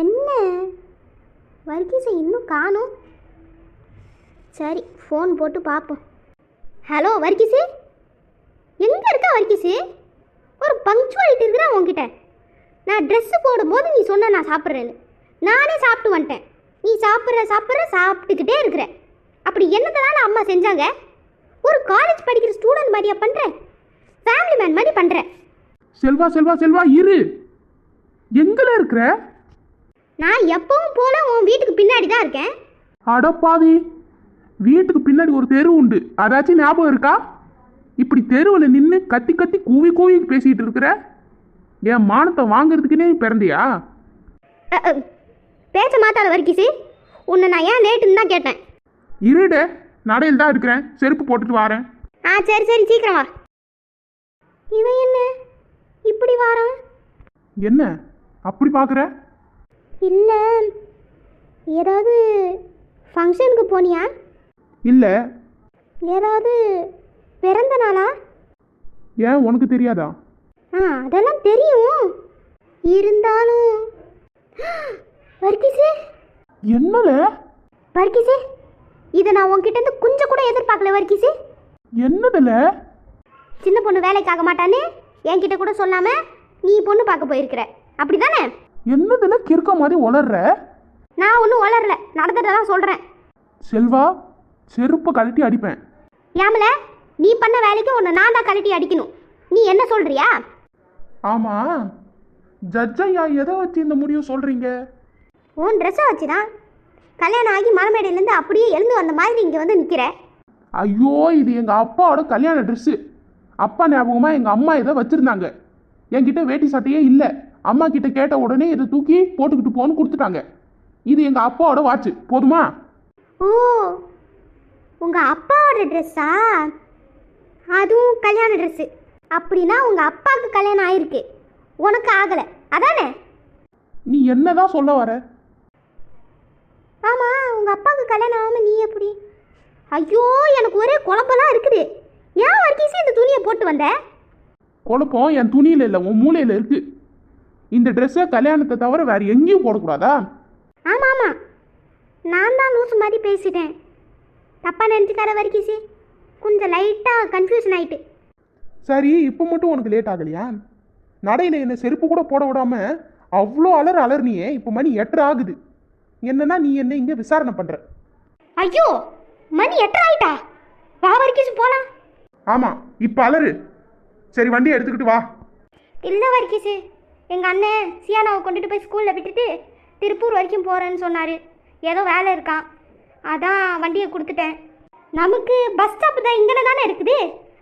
என்ன வர்க்கீஸை இன்னும் காணும். சரி ஃபோன் போட்டு பார்ப்போம். ஹலோ வர்க்கீஸு, எங்கே இருக்கா வர்க்கீஸு? ஒரு பங்க்சுவாலிட்டி இருக்கிறா உங்ககிட்ட. நான் ட்ரெஸ்ஸு போடும்போது நீ சொன்ன நான் சாப்பிட்றேன்னு, நானே சாப்பிட்டு வந்துட்டேன். நீ சாப்பிட்டுக்கிட்டே இருக்கிற. அப்படி என்னதான் அம்மா செஞ்சாங்க? ஒரு காலேஜ் படிக்கிற ஸ்டூடெண்ட் மாதிரியா பண்ணுறேன்? ஃபேமிலி மேன் மாதிரி பண்ணுறேன். செல்வா செல்வா செல்வா இரு. எங்கல இருக்கிற? நான் எப்பவும் போல உன் வீட்டுக்கு பின்னாடி தான் இருக்கேன். அடப்பாவி, வீட்டுக்கு பின்னாடி ஒரு தெரு உண்டு, அதாச்சும் ஞாபகம் இருக்கா? இப்படி தெருவில் நின்று கத்தி கத்தி கூவி கூவி பேசிட்டு இருக்கிற. என் மானத்தை வாங்கறதுக்குன்னே பிறந்தியா? பேச மாட்டாத வர்க்கீஸு, உன்னை நான் ஏன் லேட்டுன்னு தான் கேட்டேன். இருடே, நடையில் தான் இருக்கிறேன், செருப்பு போட்டுட்டு வரேன். சரி சரி சீக்கிரம் வா. இவன் என்ன இப்படி வாரான்? என்ன அப்படி பார்க்குற? இல்லை, ஏதாவது ஃபங்க்ஷனுக்கு போனியா? இல்லை. ஏதாவது பிறந்த நாளா? ஏன் உனக்கு தெரியாதா? அதெல்லாம் தெரியும். இருந்தாலும் வர்க்கீஸு. என்னல வர்க்கீஸு, இதை நான் உன்கிட்ட இருந்து கொஞ்சம் கூட எதிர்பார்க்கல வர்க்கீஸு. என்னதுல? சின்ன பொண்ணு வேலைக்காக மாட்டான்னு என்கிட்ட கூட சொல்லாம நீ பொண்ணு பார்க்க போயிருக்கிற, அப்படிதானே? என்னதுல கிறுக்க மாதிரி உளர்ற? நான் ஒன்றும் உளரல, நடந்ததான் சொல்கிறேன். செல்வா, செருப்பை கழட்டி அடிப்பேன். ஏமல, நீ பண்ண வேலைக்கு உன்னை நான் தான் கழட்டி அடிக்கணும். நீ என்ன சொல்றியா? ஆமா, ஜட்ஜையா எதை வச்சு இந்த முடிவு சொல்றீங்க? உன் ட்ரெஸ்ஸை வச்சுதான். கல்யாணம் ஆகி மரமேடையிலேருந்து அப்படியே எழுந்து வந்த மாதிரி இங்கே வந்து நிற்கிற. ஐயோ, இது எங்க அப்பாவோட கல்யாண ட்ரெஸ்ஸு. அப்பா ஞாபகமா எங்க அம்மா இதை வச்சிருந்தாங்க. என்கிட்ட வேட்டி சட்டையே இல்லை. அம்மா கிட்ட கேட்ட உடனே இதை தூக்கி போட்டுக்கிட்டு போன்னு கொடுத்துட்டாங்க. இது எங்க அப்பாவோட வாட்சு, போதுமா? ஓ, உங்க அப்பாவோட ட்ரெஸ்ஸா? அதுவும் கல்யாண ட்ரெஸ்ஸு. அப்படின்னா உங்க அப்பாவுக்கு கல்யாணம் ஆயிருக்கு, உனக்கு ஆகலை, அதானே? நீ என்னதான் சொல்ல வர? ஆமா, உங்க அப்பாவுக்கு கல்யாணம் ஆகாம நீ எப்படி? ஐயோ, எனக்கு ஒரே குழப்பெல்லாம் இருக்குது. ஏன் வர்க்கீஸு இந்த துணியை போட்டு வந்த? குழப்பம் என் துணியில இல்லை, உன் மூளையில இருக்கு. இந்த ட்ரெஸ்ஸை கல்யாணத்தை தவிர வேற எங்கேயும் போடக்கூடாதா? ஆமா ஆமா, நான் தான் லூசு மாதிரி பேசிட்டேன். தப்பா நினைச்சுக்கார வர்க்கீஸு, கொஞ்சம் லைட்டா கன்ஃபியூஷன் ஆயிட்டு. சரி, இப்போ மட்டும் உனக்கு லேட் ஆகலையா? நடையில என்ன செருப்பு கூட போட விடாம அவ்வளோ அலர்னியே. இப்போ மணி 8 ஆகுது. என்னன்னா நீ என்ன இங்க விசாரணை பண்ற? ஐயோ, மணி 8 ஆயிட்டா? வா வர்க்கீஸு போலாம். ஆமா, இப்போ அலறு. சரி, வண்டியை எடுத்துக்கிட்டு வா. இல்லை வர்க்கீஸு, எங்கள் அண்ணன் சியானாவை கொண்டுட்டு போய் ஸ்கூலில் விட்டுட்டு திருப்பூர் வரைக்கும் போகிறேன்னு சொன்னார். ஏதோ வேலை இருக்கான், அதான் வண்டியை கொடுத்துட்டேன். நமக்கு பஸ் ஸ்டாப்பு தான் இங்கே தானே இருக்குது.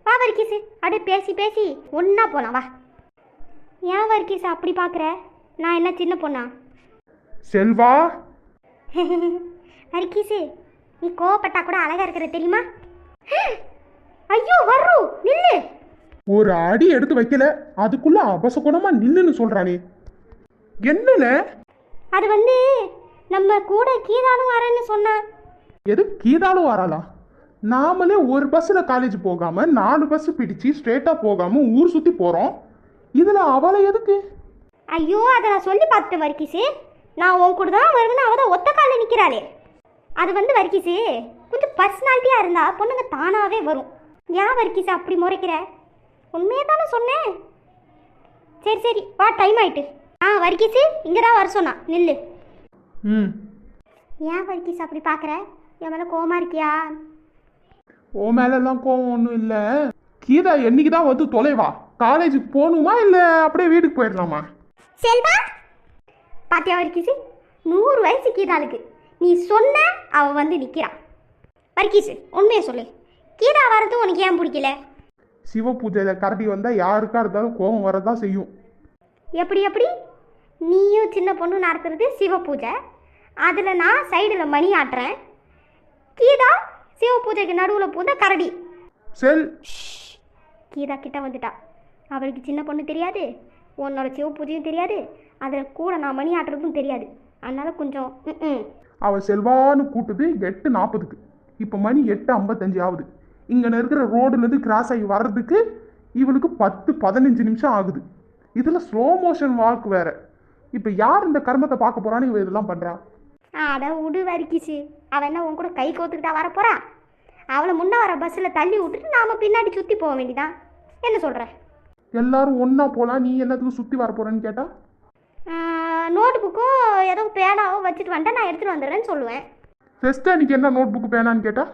வா வர்க்கீஸு, அப்படியே பேசி பேசி ஒன்றா போகலாம், வா. ஏன் வர்க்கீஸு அப்படி பார்க்குற? நான் என்ன சின்ன பொண்ணா? செல்வா. வர்க்கீஸு, நீ கோவப்பட்டா கூட அழகாக இருக்கிற தெரியுமா? ஐயோ வர்ரு, நில்லு. ஒரு அடி எடுத்து வைக்கல, அதுக்குள்ள அபசகுணமா நில்லுன்னு சொல்றானே. என்னல? அது வந்து நம்ம கூட கீதாலும் வரேன்னு சொன்னா. எது கீதாலும் வராளா? நாமளே ஒரு பஸ்ல காலேஜ் போகாம 4 பஸ் பிடிச்சு ஸ்ட்ரெயிட்டா போகாம ஊர் சுத்தி போறோம். இதுல அவளை எதுக்கு? ஐயோ, அதை நான் சொல்லி பார்த்துட்டு வர்க்கீஸு, நான் உன் கூட தான் வருவேன்னு அவள் தான் ஒத்த காலில் நிற்கிறாளே. அது வந்து வர்க்கீஸு, கொஞ்சம் பர்சனாலிட்டியாக இருந்தால் பொண்ணுங்க தானாகவே வரும். ஏன் வர்க்கீஸு அப்படி முறைக்கிற? உண்மையே தானே சொன்னேன். சரி சரி வா, டைம் ஆயிட்டு. வர்க்கீஸு, இங்கே தான் வர சொன்னா, நில்லு. ஏன் வர்க்கீஸு அப்படி பார்க்குற? என் மேலே கோவமா இருக்கியா? ஓ மேலெல்லாம் கோவம் ஒன்றும் இல்லை. கீதா என்னைக்கு தான் வந்து தொலைவா? காலேஜுக்கு போகணுமா இல்லை அப்படியே வீட்டுக்கு போயிடலாமா? செல்வா, பாத்தியா வர்க்கீஸு, 100 வயசு கீதாளுக்கு நீ சொன்ன அவள் வந்து நிற்கிறான். வர்க்கீஸு, உண்மையை சொல்லு, கீதா வரது உனக்கு ஏன் பிடிக்கல? சிவ பூஜையில் கரடி வந்தால் யாருக்கா இருந்தாலும் கோபம் வரதான் செய்யும். எப்படி எப்படி? நீயும் சின்ன பொண்ணு நடத்துறது சிவ பூஜை, அதில் நான் சைடில் மணி ஆட்டுறேன். கீதா சிவ பூஜைக்கு நடுவில் பூந்த கரடி. செல். கீதா கிட்ட வந்துட்டா. அவளுக்கு சின்ன பொண்ணு தெரியாது, உன்னோட சிவ பூஜையும் தெரியாது, அதில் கூட நான் மணி ஆட்டுறதும் தெரியாது. அதனால கொஞ்சம் அவள் செல்வான்னு கூட்டுது 8:40. இப்போ மணி 8:55 ஆகுது. இங்கே இருக்கிற ரோடுலேருந்து கிராஸ் ஆகி வர்றதுக்கு இவளுக்கு 10-15 நிமிஷம் ஆகுது. இதில் ஸ்லோ மோஷன் வாக் வேற. இப்போ யார் இந்த கர்மத்தை பார்க்க போறான்னு இவ இதெல்லாம் பண்றா? அட விடு வர்க்கீஸு, அவன் என்ன உன் கூட கை கோத்துக்கிட்டா வரப்போறா? அவளை முன்ன வர பஸ்ஸில் தள்ளி விட்டுட்டு நாம் பின்னாடி சுற்றி போக வேண்டியதான். என்ன சொல்கிற? எல்லாரும் ஒண்ணா போலாம், நீ என்னத்துக்கு சுத்தி வர போறேன்னு கேட்டா? நோட் புக்கும் ஏதோ பேனாவோ வச்சுட்டு வந்துட்டா நான் எடுத்துகிட்டு வந்துடுறேன்னு சொல்லுவேன். ஃபெஸ்ட் அன்னைக்கு என்ன நோட் புக் பேனான்னு கேட்டா?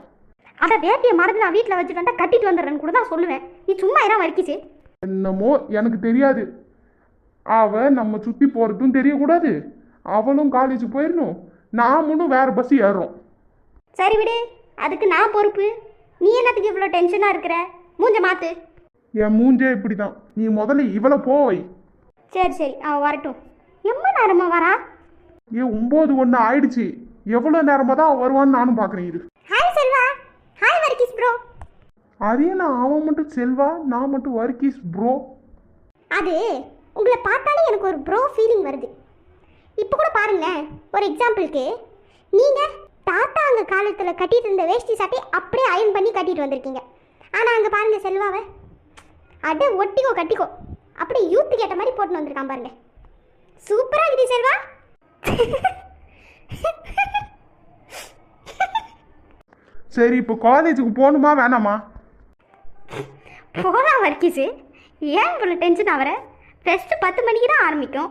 அதை வேட்டியை மறந்து நான் வீட்டில் வச்சுட்டு வந்தா கட்டிட்டு வந்துடுறேன்னு கூட தான் சொல்லுவேன். நீ சும்மா இதான் வர்க்கீஸு. என்னமோ எனக்கு தெரியாது. அவ நம்ம சுத்தி போறதும் தெரியக்கூடாது, அவளும் காலேஜ் போயிடணும், நாமளும் வேற பஸ் ஏறுறோம். சரி விடு, அதுக்கு நான் பொறுப்பு. நீ என்னத்துக்கு இவ்வளோ டென்ஷனாக இருக்கிற? மூஞ்ச மாத்து. என் மூஞ்சே இப்படிதான். நீ முதல்ல இவளை போவை. சரி சரி, அவன் வரட்டும். எவ்வளோ நேரமா வரா? 9:01 ஆயிடுச்சு. எவ்வளோ நேரமா தான் அவன் வருவான்னு நானும் பார்க்குறேன். இரு. Hi Selva. Hi Varghese bro. அதே நான் அவன் மட்டும் செல்வா, நான் மட்டும் வர்க்கீஸ் ப்ரோ. அது உங்களை பார்த்தாலே எனக்கு ஒரு ப்ரோ ஃபீலிங் வருது. இப்போ கூட பாருங்களேன், ஒரு எக்ஸாம்பிளுக்கு நீங்கள் தாத்தா அங்கே காலத்தில் கட்டிட்டு இருந்த வேஷ்டி சட்டை அப்படியே அயன் பண்ணி கட்டிட்டு வந்திருக்கீங்க. ஆனால் அங்கே பாருங்கள் செல்வாவை அட ஒட்டிக்கோ கட்டிக்கோ அப்படியே யூத்துக்கு ஏற்ற மாதிரி போட்டுன்னு வந்திருக்கான் பாருங்க. சூப்பராக இருக்குது செல்வா. சரி, இப்போ காலேஜுக்கு போகணுமா வேணாமா? போகலாம் வர்க்கீஸு, ஏன் இவ்வளோ டென்ஷன் ஆகிற? ஃபெஸ்ட்டு 10 மணிக்கு தான் ஆரம்பிக்கும்.